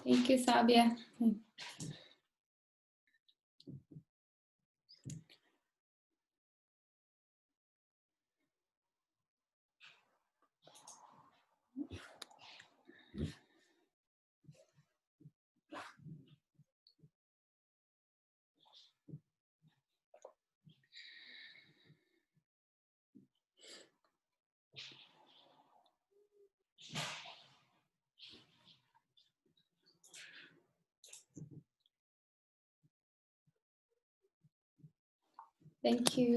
Thank you, Sabia. Thank you.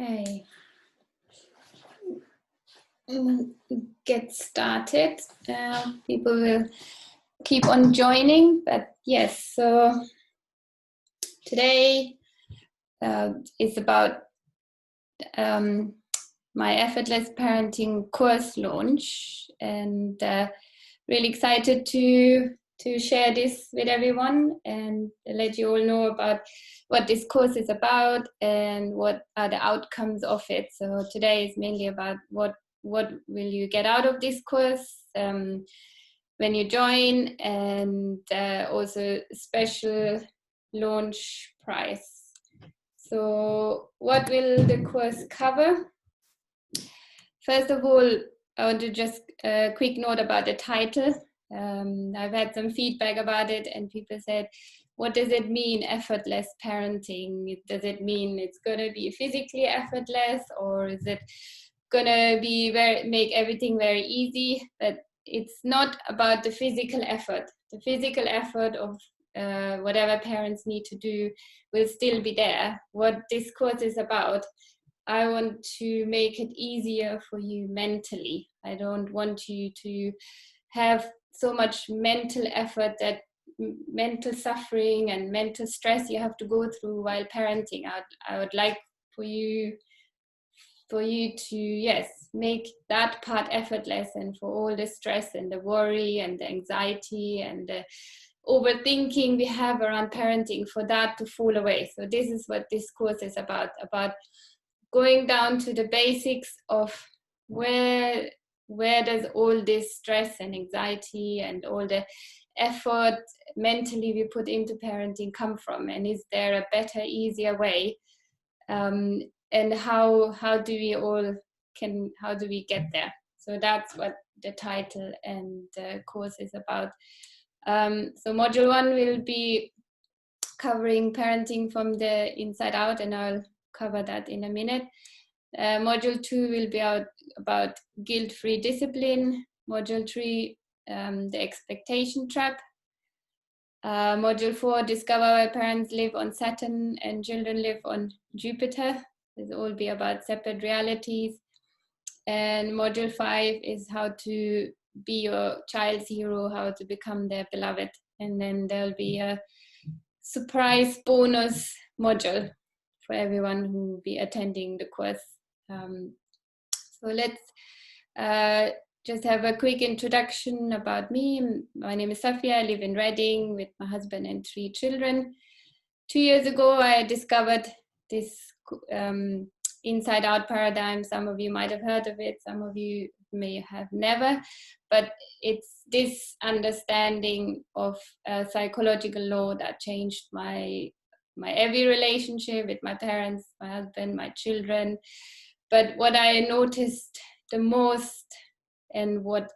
Okay. We'll get started. People will keep on joining, but yes, so today is about my Effortless Parenting course launch, and really excited to share this with everyone and let you all know about what this course is about and what are the outcomes of it. So today is mainly about what will you get out of this course when you join, and also special launch prize. So what will the course cover? First of all, I want to just a quick note about the title. I've had some feedback about it, and people said, what does it mean, effortless parenting? Does it mean it's going to be physically effortless, or is it going to be make everything very easy? But it's not about the physical effort. The physical effort of whatever parents need to do will still be there. What this course is about, I want to make it easier for you mentally. I don't want you to have so much mental effort, that mental suffering and mental stress you have to go through while parenting. I would like for you to, yes, make that part effortless, and for all the stress and the worry and the anxiety and the overthinking we have around parenting, for that to fall away. So this is what this course is about going down to the basics of where does all this stress and anxiety and all the effort mentally we put into parenting come from, and is there a better, easier way, and how do we get there? So that's what the title and the course is about. So module 1 will be covering parenting from the inside out, and I'll cover that in a minute. Module 2 will be about guilt-free discipline. Module 3, the expectation trap. Module 4, discover why parents live on Saturn and children live on Jupiter. This will all be about separate realities. And module 5 is how to be your child's hero, how to become their beloved. And then there'll be a surprise bonus module for everyone who will be attending the course. So let's just have a quick introduction about me. My name is Safia. I live in Reading with my husband and 3 children. 2 years ago, I discovered this inside out paradigm. Some of you might have heard of it, some of you may have never, but it's this understanding of psychological law that changed my every relationship with my parents, my husband, my children. But what I noticed the most, and what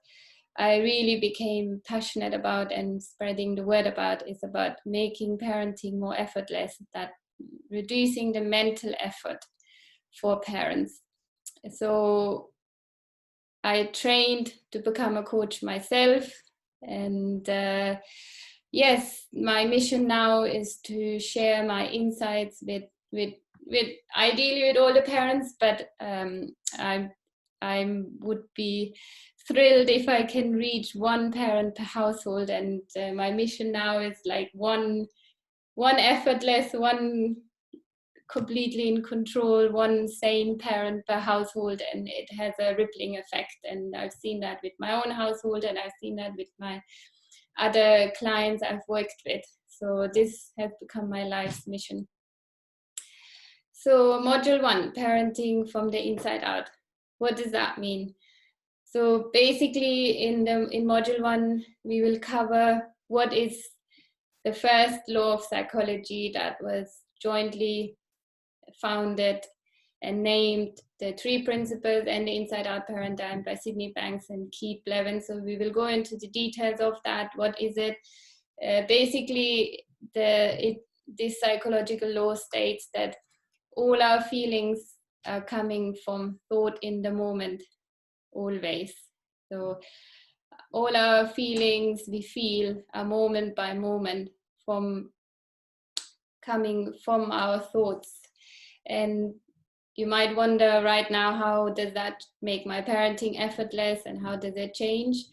I really became passionate about and spreading the word about, is about making parenting more effortless, that reducing the mental effort for parents. So I trained to become a coach myself, and yes, my mission now is to share my insights with ideally with all the parents, but I would be thrilled if I can reach 1 parent per household, and my mission now is like one effortless, one completely in control, one sane parent per household, and it has a rippling effect. And I've seen that with my own household, and I've seen that with my other clients I've worked with. So this has become my life's mission. So module 1, parenting from the inside out. What does that mean? So basically in module 1, we will cover what is the first law of psychology that was jointly founded and named the 3 principles and the inside out paradigm by Sydney Banks and Keith Levin. So we will go into the details of that. What is it? Basically, this psychological law states that all our feelings are coming from thought in the moment, always. So all our feelings we feel are moment by moment coming from our thoughts. And you might wonder right now, how does that make my parenting effortless, and how does it change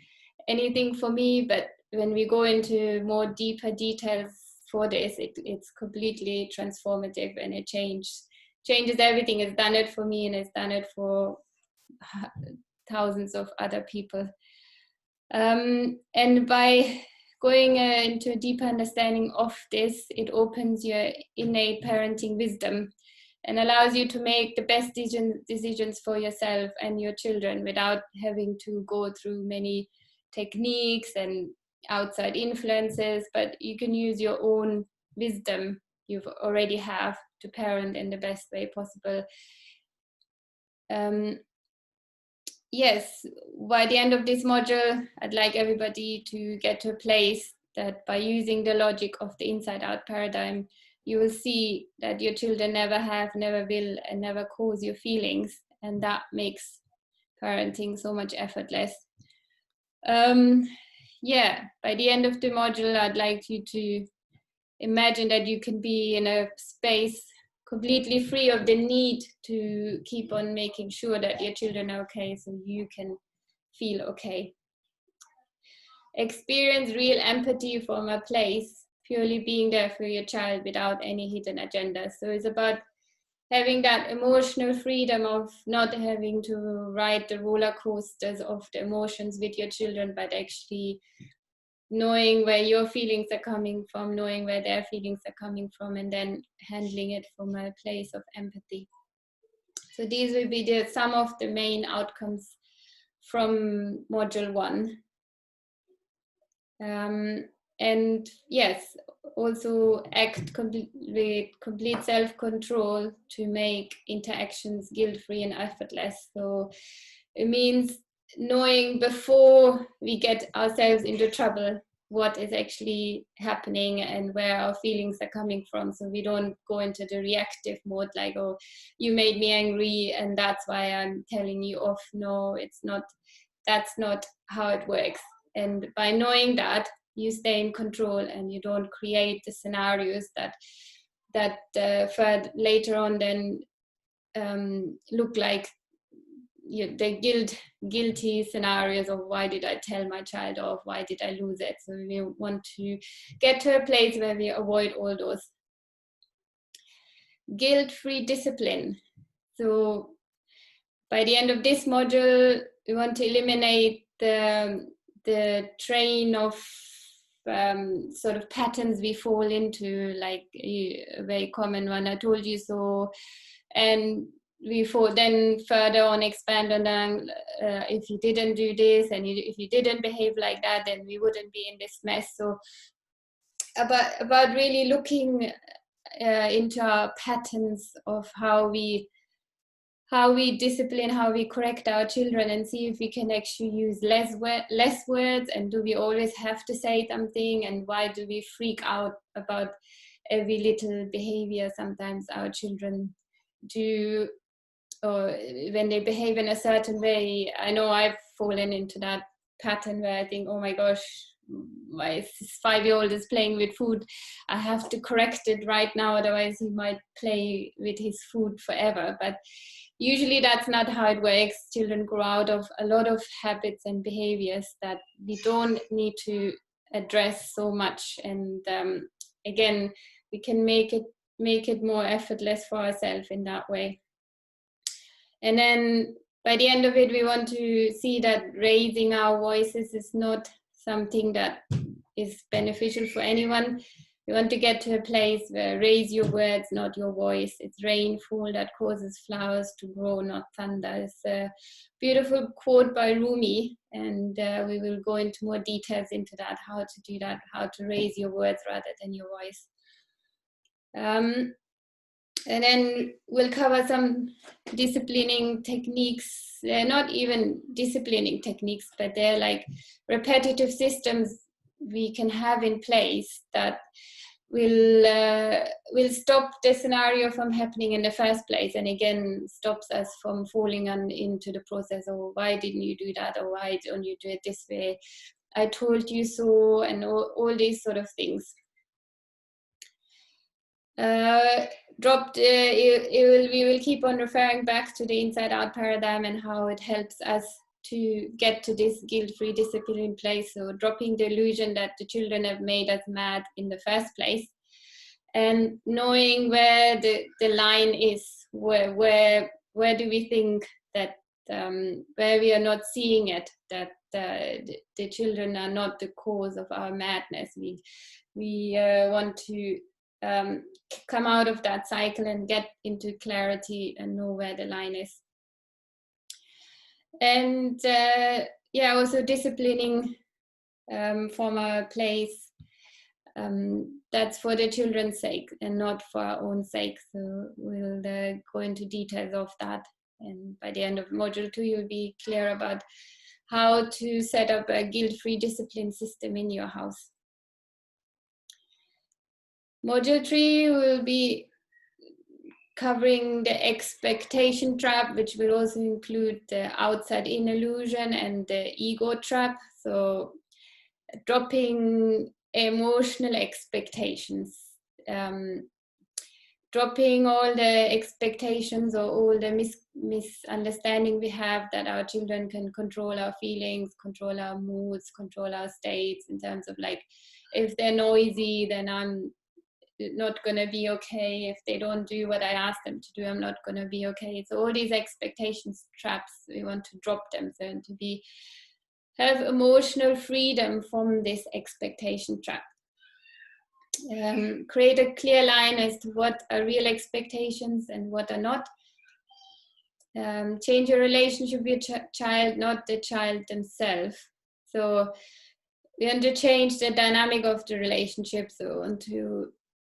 anything for me? But when we go into more deeper details for this, it's completely transformative, and it changes everything. It's done it for me, and it's done it for thousands of other people. And by going into a deeper understanding of this, it opens your innate parenting wisdom and allows you to make the best decisions for yourself and your children without having to go through many techniques and outside influences. But you can use your own wisdom you already have to parent in the best way possible. Yes, by the end of this module, I'd like everybody to get to a place that by using the logic of the inside out paradigm, you will see that your children never have, never will, and never cause your feelings. And that makes parenting so much effortless. Yeah, by the end of the module, I'd like you to imagine that you can be in a space completely free of the need to keep on making sure that your children are okay, so you can feel okay. Experience real empathy from a place, purely being there for your child without any hidden agenda. So it's about having that emotional freedom of not having to ride the roller coasters of the emotions with your children, but actually knowing where your feelings are coming from, knowing where their feelings are coming from, and then handling it from a place of empathy. So these will be some of the main outcomes from module 1. And yes, also act with complete self-control to make interactions guilt-free and effortless. So it means knowing before we get ourselves into trouble what is actually happening and where our feelings are coming from, so we don't go into the reactive mode like, oh, you made me angry and that's why I'm telling you off. No, it's not. That's not how it works. And by knowing that, you stay in control and you don't create the scenarios that later on then look like the guilty scenarios of why did I tell my child off, why did I lose it. So we want to get to a place where we avoid all those. Guilt-free discipline. So by the end of this module, we want to eliminate the train of sort of patterns we fall into, like a very common one, I told you so, and we then further on expand on them. If you didn't do this and if you didn't behave like that, then we wouldn't be in this mess. So about really looking into our patterns of how we discipline, how we correct our children, and see if we can actually use less words, and do we always have to say something, and why do we freak out about every little behavior sometimes our children do, or when they behave in a certain way. I know I've fallen into that pattern where I think, oh my gosh, my 5-year-old is playing with food, I have to correct it right now, otherwise he might play with his food forever. But usually that's not how it works. Children grow out of a lot of habits and behaviors that we don't need to address so much. And again, we can make make it more effortless for ourselves in that way. And then by the end of it, we want to see that raising our voices is not something that is beneficial for anyone. We want to get to a place where raise your words, not your voice. It's rainfall that causes flowers to grow, not thunder. It's a beautiful quote by Rumi, and we will go into more details into that, how to do that, how to raise your words rather than your voice. And then we'll cover some disciplining techniques. They're not even disciplining techniques, but they're like repetitive systems we can have in place that will stop the scenario from happening in the first place, and again stops us from falling into the process. Or why didn't you do that? Or why don't you do it this way? I told you so, and all these sort of things. We will keep on referring back to the inside out paradigm and how it helps us to get to this guilt-free discipline place. So dropping the illusion that the children have made us mad in the first place, and knowing where the line is, where do we think that where we are not seeing it, that the children are not the cause of our madness. We want to come out of that cycle and get into clarity and know where the line is. And also disciplining from a place that's for the children's sake and not for our own sake. So we'll go into details of that, and by the end of module 2 you'll be clear about how to set up a guilt-free discipline system in your house. Module 3 will be covering the expectation trap, which will also include the outside-in illusion and the ego trap. So dropping emotional expectations, dropping all the expectations or all the misunderstanding we have that our children can control our feelings, control our moods, control our states, in terms of like, if they're noisy, then I'm not going to be okay. If they don't do what I ask them to do, I'm not going to be okay. So all these expectations traps, we want to drop them, so to have emotional freedom from this expectation trap. Create a clear line as to what are real expectations and what are not. Change your relationship with your child, not the child themselves. So we want to change the dynamic of the relationship. So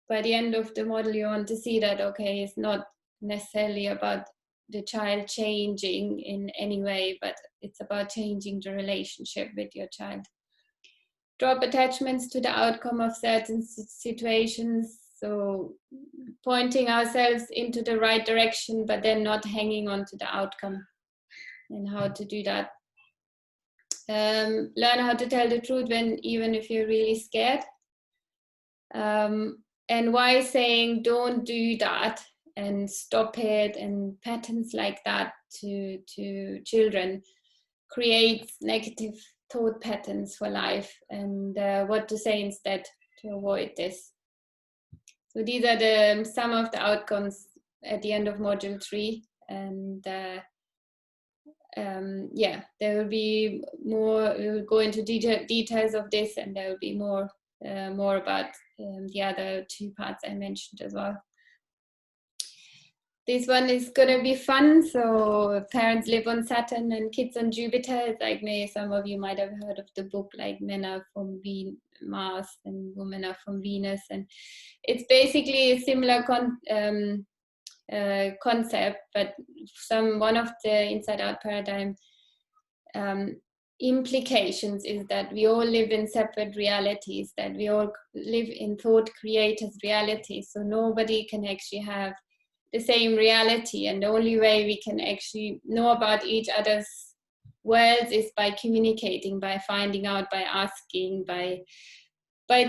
by the end of the model, you want to see that, okay, it's not necessarily about the child changing in any way, but it's about changing the relationship with your child. Drop attachments to the outcome of certain situations. So pointing ourselves into the right direction, but then not hanging on to the outcome, and how to do that. Learn how to tell the truth even if you're really scared. And why saying don't do that and stop it and patterns like that to children creates negative thought patterns for life, and what to say instead to avoid this. So these are some of the outcomes at the end of module 3, and there will be more. We'll go into details of this, and there will be more about the other 2 parts I mentioned as well. This one is going to be fun. So parents live on Saturn and kids on Jupiter. It's like some of you might have heard of the book, like Men Are From Mars and Women Are From Venus. And it's basically a similar concept, but one of the inside out paradigm implications is that we all live in separate realities, that we all live in thought creators realities. So nobody can actually have the same reality, and the only way we can actually know about each other's worlds is by communicating, by finding out, by asking, by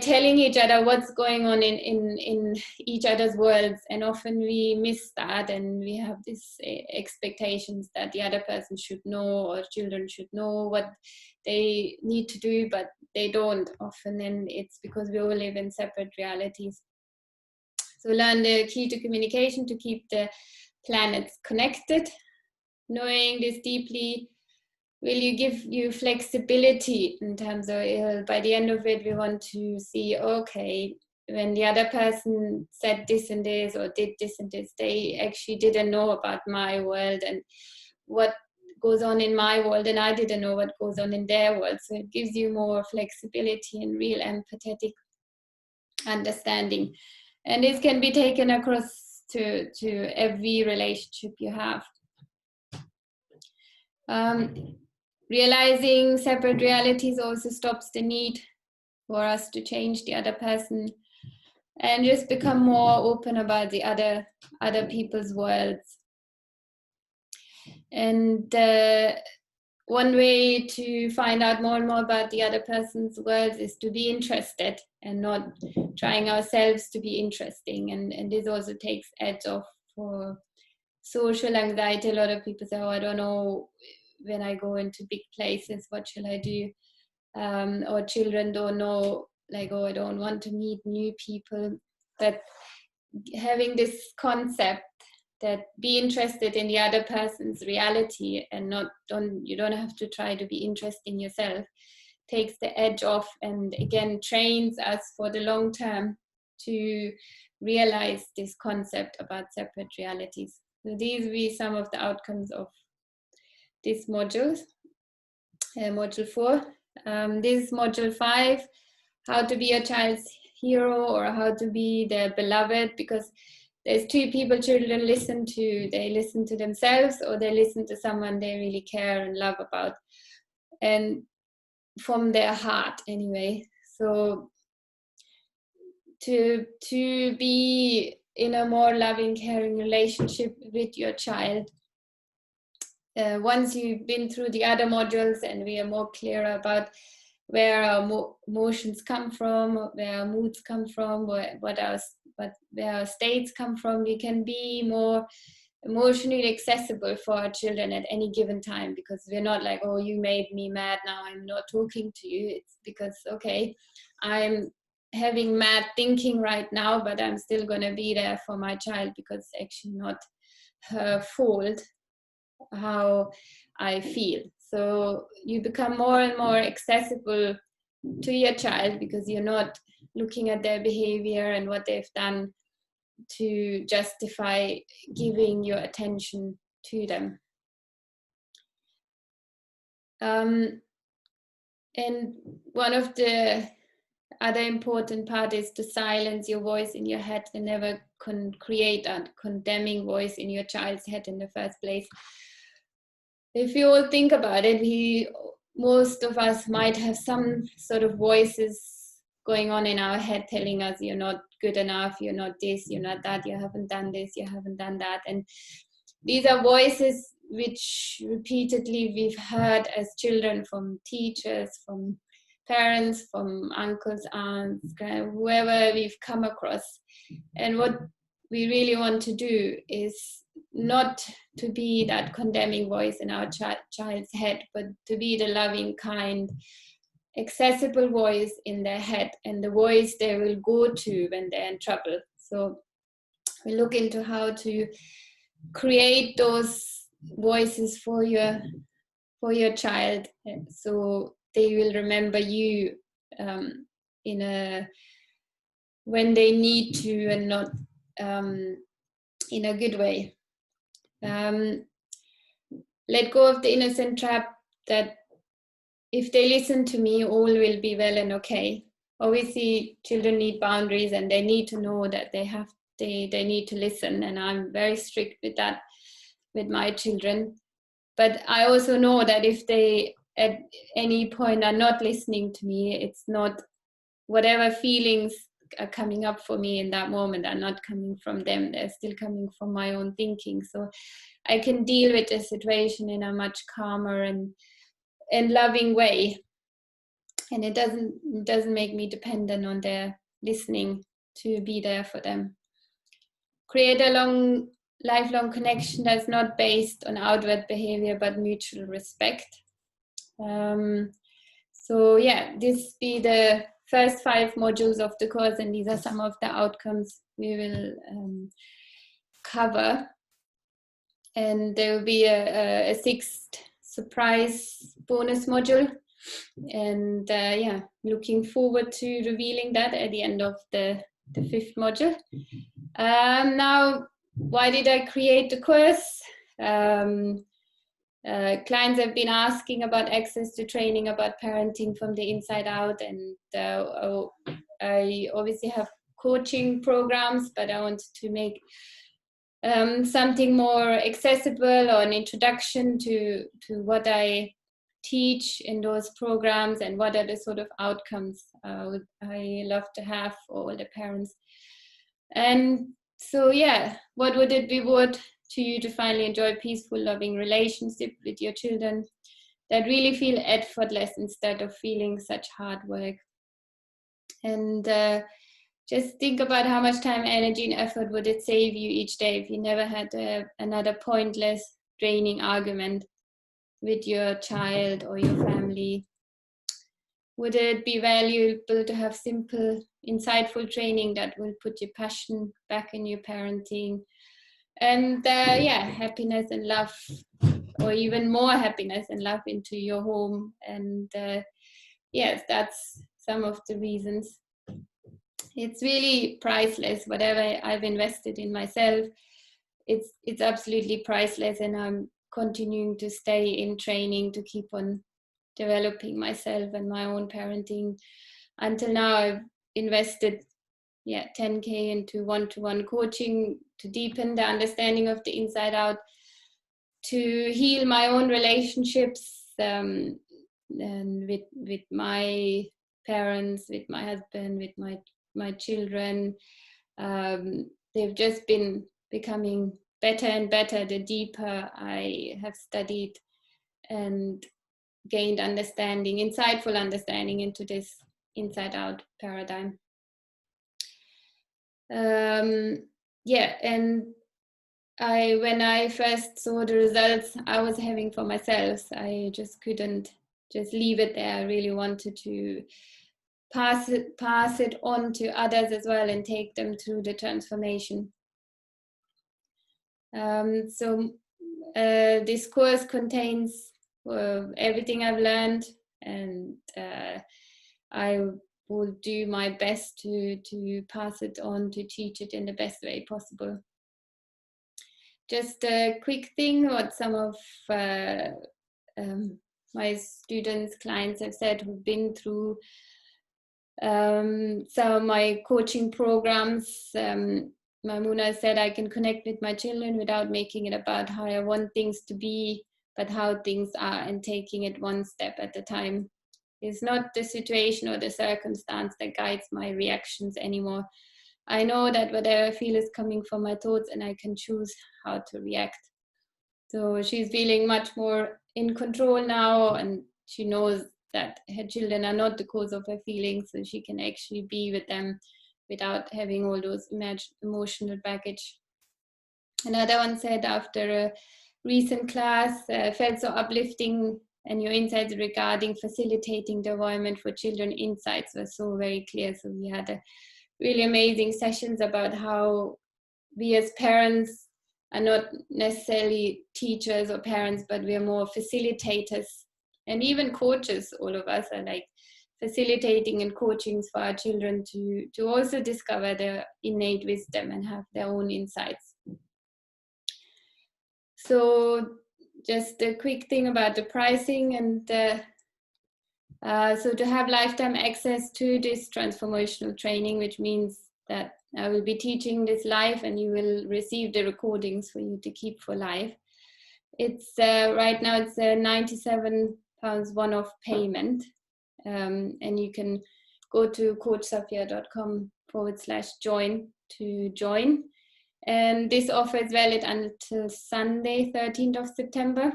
telling each other what's going on in each other's worlds. And often we miss that, and we have these expectations that the other person should know, or children should know what they need to do, but they don't often, and it's because we all live in separate realities. So learn the key to communication to keep the planets connected. Knowing this deeply will give you flexibility in terms of by the end of it, we want to see, okay, when the other person said this and this or did this and this, they actually didn't know about my world and what goes on in my world, and I didn't know what goes on in their world. So it gives you more flexibility and real empathetic understanding. And this can be taken across to every relationship you have. Realizing separate realities also stops the need for us to change the other person and just become more open about the other people's worlds. And one way to find out more and more about the other person's worlds is to be interested and not trying ourselves to be interesting. And this also takes edge off for social anxiety. A lot of people say, oh, I don't know, when I go into big places, what shall I do? Or children don't know, like, oh, I don't want to meet new people. But having this concept that be interested in the other person's reality and you don't have to try to be interested in yourself, takes the edge off, and again trains us for the long term to realize this concept about separate realities. So these will be some of the outcomes of this module, module 4. This is module 5, how to be a child's hero or how to be their beloved, because there's two people children listen to. They listen to themselves or they listen to someone they really care and love about, and from their heart anyway. So to be in a more loving, caring relationship with your child, once you've been through the other modules and we are more clear about where our emotions come from, where our moods come from, where our states come from, we can be more emotionally accessible for our children at any given time, because we're not like, oh, you made me mad, now I'm not talking to you. It's because, okay, I'm having mad thinking right now, but I'm still going to be there for my child because it's actually not her fault how I feel. So you become more and more accessible to your child because you're not looking at their behavior and what they've done to justify giving your attention to them. And one of the other important part is to silence your voice in your head and never create a condemning voice in your child's head in the first place. If you all think about it, most of us might have some sort of voices going on in our head telling us you're not good enough, you're not this, you're not that, you haven't done this, you haven't done that. And these are voices which repeatedly we've heard as children from teachers, from parents, from uncles, aunts, whoever we've come across. And what we really want to do is not to be that condemning voice in our child's head, but to be the loving, kind, accessible voice in their head and the voice they will go to when they're in trouble. So we look into how to create those voices for your child, so they will remember you when they need to, and not in a good way. Let go of the innocent trap that if they listen to me, all will be well and okay. Obviously, children need boundaries and they need to know that they need to listen, and I'm very strict with that with my children. But I also know that if they at any point are not listening to me, it's not, whatever feelings are coming up for me in that moment are not coming from them, they're still coming from my own thinking. So I can deal with the situation in a much calmer and loving way, and it doesn't make me dependent on their listening to be there for them. Create a lifelong connection that's not based on outward behavior but mutual respect. So yeah, this be the first 5 modules of the course, and these are some of the outcomes we will cover. And there will be a 6th surprise bonus module, and yeah, looking forward to revealing that at the end of the 5th module. Now, why did I create the course? Clients have been asking about access to training about parenting from the inside out, and I obviously have coaching programs, but I wanted to make something more accessible, or an introduction to what I teach in those programs and what are the sort of outcomes I love to have for all the parents. And so, yeah, what would it be worth to you to finally enjoy peaceful, loving relationship with your children that really feel effortless instead of feeling such hard work? And just think about how much time, energy, and effort would it save you each day if you never had to have another pointless, draining argument with your child or your family. Would it be valuable to have simple, insightful training that will put your passion back in your parenting? And yeah, happiness and love, or even more happiness and love into your home. And yes, that's some of the reasons. It's really priceless. Whatever I've invested in myself, it's absolutely priceless, and I'm continuing to stay in training to keep on developing myself and my own parenting. Until now, I've invested 10K into one-to-one coaching to deepen the understanding of the inside out, to heal my own relationships and with my parents, with my husband, with my children. They've just been becoming better and better the deeper I have studied and gained understanding, insightful understanding into this inside out paradigm. Yeah, and when I first saw the results I was having for myself, I just couldn't just leave it there. I really wanted to pass it on to others as well and take them through the transformation. So this course contains everything I've learned, and I will do my best to pass it on, to teach it in the best way possible. Just a quick thing, what some of my students, clients have said who've been through some of my coaching programs. Maimuna said, I can connect with my children without making it about how I want things to be, but how things are, and taking it one step at a time. It's not the situation or the circumstance that guides my reactions anymore. I know that whatever I feel is coming from my thoughts, and I can choose how to react. So she's feeling much more in control now, and she knows that her children are not the cause of her feelings, so she can actually be with them without having all those emotional baggage. Another one said, after a recent class, felt so uplifting, and your insights regarding facilitating the environment for children insights were so very clear. So we had a really amazing sessions about how we as parents are not necessarily teachers or parents, but we are more facilitators, and even coaches. All of us are like facilitating and coaching for our children to also discover their innate wisdom and have their own insights. So just a quick thing about the pricing, and so to have lifetime access to this transformational training, which means that I will be teaching this live and you will receive the recordings for you to keep for life. It's right now it's a £97 one-off payment, and you can go to coachsafia.com/join to join. And this offer is valid until Sunday, 13th of September.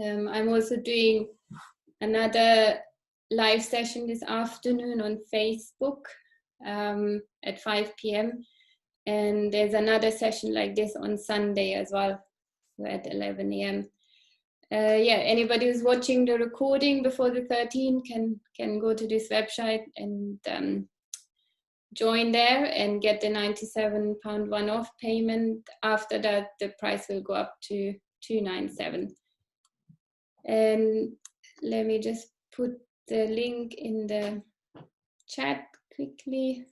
I'm also doing another live session this afternoon on Facebook at 5 p.m. And there's another session like this on Sunday as well, at 11 a.m. yeah, anybody who's watching the recording before the 13th can go to this website and join there and get the £97 one-off payment. After that, the price will go up to £297. And let me just put the link in the chat quickly.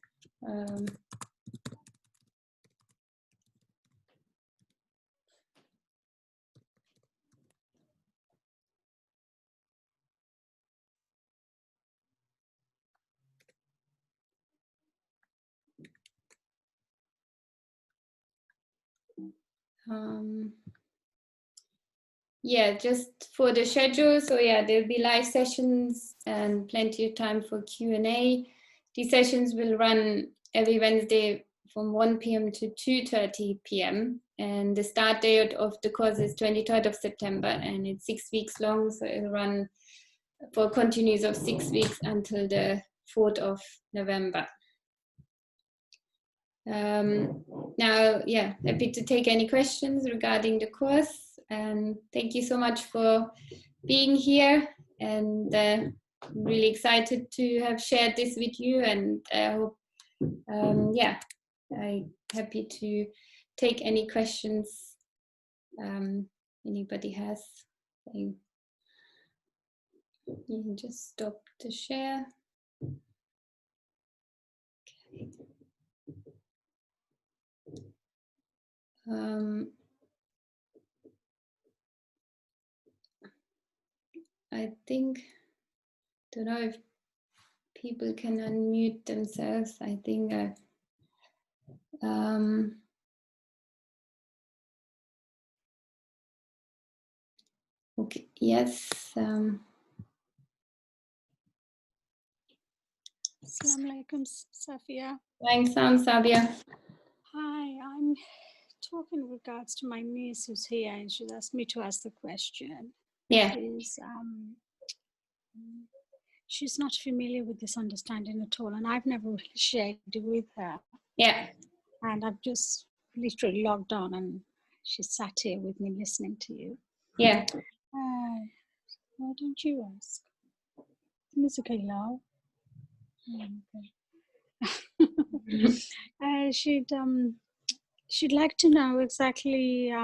Yeah, just for the schedule. So yeah, there'll be live sessions and plenty of time for Q&A. These sessions will run every Wednesday from 1 p.m. to 2:30 p.m. And the start date of the course is 23rd of September, and it's 6 weeks long. So it'll run for continuous of 6 weeks until the 4th of November. Now, yeah, happy to take any questions regarding the course, and thank you so much for being here, and I'm really excited to have shared this with you, and I hope, yeah, I'm happy to take any questions anybody has. You can just stop the share. Okay. I think, don't know if people can unmute themselves. I think okay, yes. Assalamu alaikum, Safia. Thanks, Sabia. Hi, I'm talking in regards to my niece who's here, and she's asked me to ask the question. Yeah. She's not familiar with this understanding at all, and I've never really shared it with her. Yeah. And I've just literally logged on, and she sat here with me listening to you. Yeah. Why don't you ask? Music low. She'd like to know exactly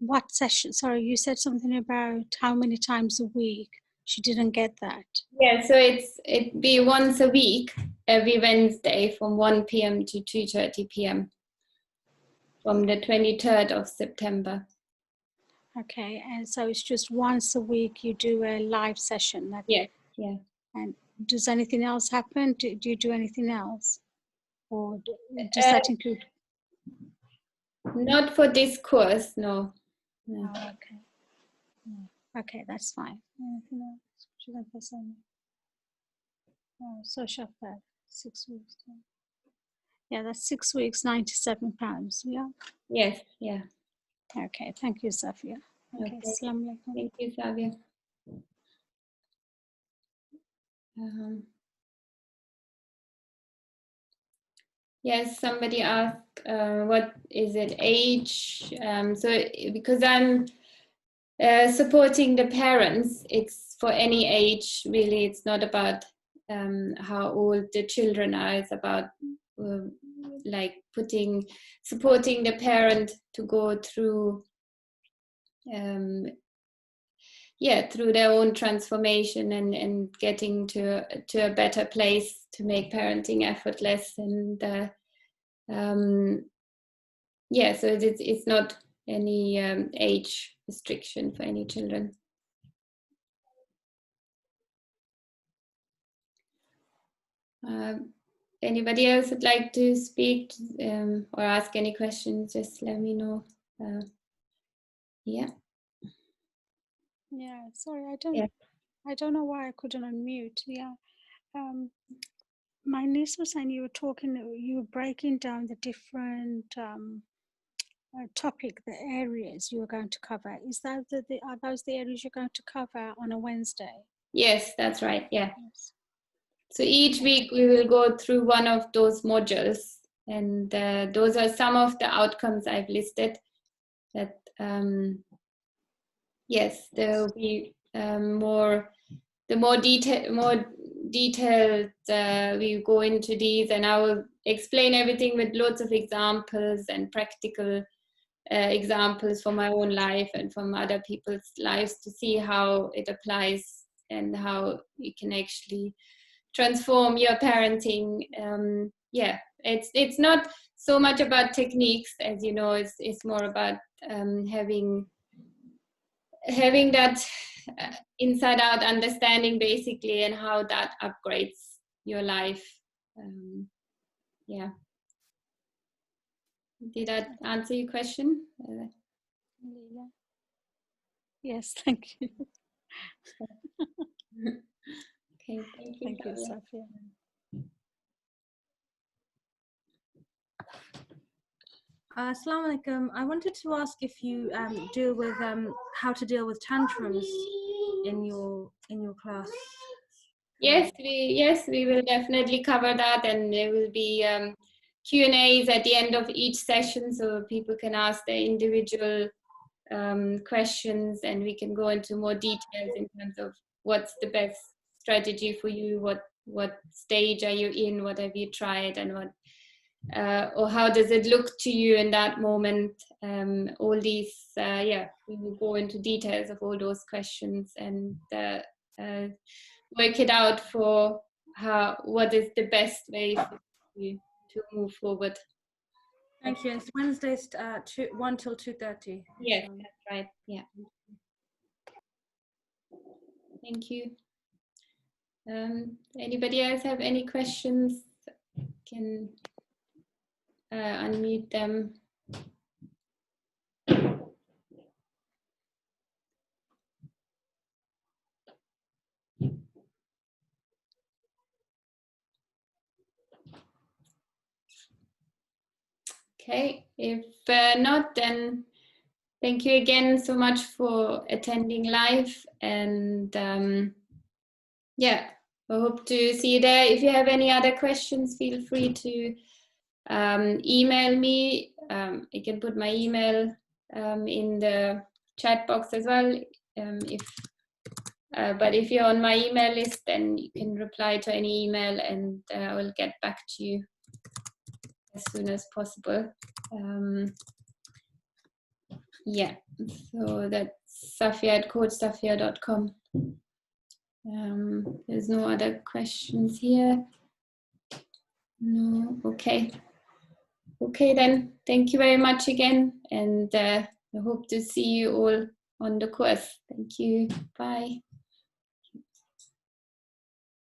what session. Sorry, you said something about how many times a week. She didn't get that. Yeah, so it'd be once a week, every Wednesday from 1 p.m. to 2:30 p.m. from the 23rd of September. Okay, and so it's just once a week you do a live session. Yeah, yeah. And does anything else happen? Do you do anything else? Or does that include? Not for this course, no. Oh, okay. Okay, that's fine. Anything else? Oh, social fair, 6 weeks. Yeah, that's 6 weeks, £97. Yeah. Yes, yeah. Okay, thank you, Safia. Okay, Assalamu alaikum. Thank you, Safia. Yes, somebody asked, what is it, age? So because I'm supporting the parents, it's for any age, really. It's not about how old the children are. It's about like supporting the parent to go through through their own transformation and getting to a better place to make parenting effortless. And so it's not any age restriction for any children. Anybody else would like to speak or ask any questions? Just let me know. Yeah. Yeah, sorry, I don't know why I couldn't unmute. Yeah. My niece was saying you were breaking down the different topic, the areas you were going to cover. Are those the areas you're going to cover on a Wednesday? Yes, that's right. Yeah. Yes. So each week we will go through one of those modules, and those are some of the outcomes I've listed that Yes, there will be more detailed we go into these, and I will explain everything with lots of examples and practical examples from my own life and from other people's lives to see how it applies and how you can actually transform your parenting. Yeah, it's not so much about techniques, as you know. It's more about having that inside out understanding, basically, and how that upgrades your life. Yeah. Did that answer your question? Yes, thank you. Okay, thank you. Thank you, Sophia. Assalamu alaikum. I wanted to ask if you deal with how to deal with tantrums in your class. Yes, we will definitely cover that, and there will be Q&As at the end of each session, so people can ask their individual questions, and we can go into more details in terms of what's the best strategy for you, what stage are you in, what have you tried, and what or how does it look to you in that moment. All these, we will go into details of all those questions and work it out for what is the best way for you to move forward. Thank you. It's Wednesdays 1 till 2:30. Yes, that's right. Yeah. Thank you. Anybody else have any questions? Can unmute them. Okay, if not, then thank you again so much for attending live, and yeah, I hope to see you there. If you have any other questions, feel free to email me. I can put my email in the chat box as well. But if you're on my email list, then you can reply to any email, and I will get back to you as soon as possible. Yeah, so that's safia@coachsafia.com. There's no other questions here. No, okay. Okay then, thank you very much again, and I hope to see you all on the course. Thank you, bye.